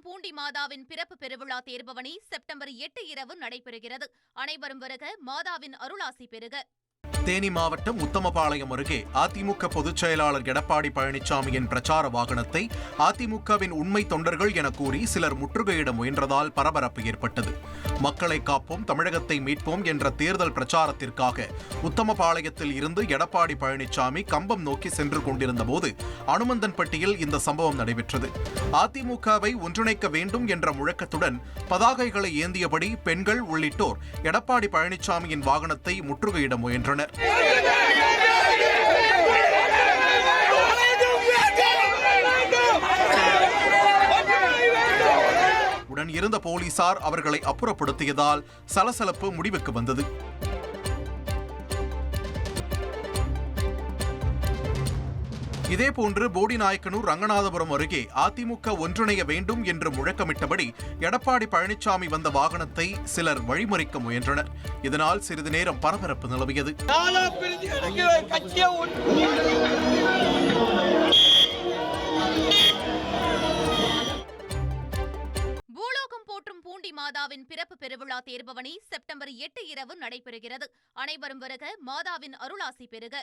போற்றும் பூண்டி மாதாவின் பிறப்பு பெருவிழா தேர்பவனி செப்டம்பர் 8 இரவு நடைபெறுகிறது. அனைவரும் வருக, மாதாவின் அருளாசி பெறுக. தேனி மாவட்டம் உத்தமபாளையம் அருகே அதிமுக பொதுச் செயலாளர் எடப்பாடி பழனிசாமியின் பிரச்சார வாகனத்தை அதிமுகவின் உண்மை தொண்டர்கள் என கூறி சிலர் முற்றுகையிட முயன்றதால் பரபரப்பு ஏற்பட்டது. மக்களை காப்போம், தமிழகத்தை மீட்போம் என்ற தேர்தல் பிரச்சாரத்திற்காக உத்தமபாளையத்தில் இருந்து எடப்பாடி பழனிசாமி கம்பம் நோக்கி சென்று கொண்டிருந்த போது அனுமந்தன்பட்டியில் இந்த சம்பவம் நடைபெற்றது. அதிமுகவை ஒன்றிணைக்க வேண்டும் என்ற முழக்கத்துடன் பதாகைகளை ஏந்தியபடி பெண்கள் உள்ளிட்டோர் எடப்பாடி பழனிசாமியின் வாகனத்தை முற்றுகையிட முயன்றனர். உடன் இருந்த போலீசார் அவர்களை அப்புறப்படுத்தியதால் சலசலப்பு முடிவுக்கு வந்தது. இதேபோன்று போடிநாயக்கனூர் ரங்கநாதபுரம் அருகே அதிமுக ஒன்றிணைய வேண்டும் என்று முழக்கமிட்டபடி எடப்பாடி பழனிசாமி வந்த வாகனத்தை சிலர் வழிமறிக்க முயன்றனர். இதனால் சிறிது நேரம் பரபரப்பு நிலவியது. பூலோகம் போற்றும் பூண்டி மாதாவின் பிறப்பு பெருவிழா தேர்பவனி செப்டம்பர் 8 இரவு நடைபெறுகிறது. அனைவரும் வருக, மாதாவின் அருளாசி பெறுக.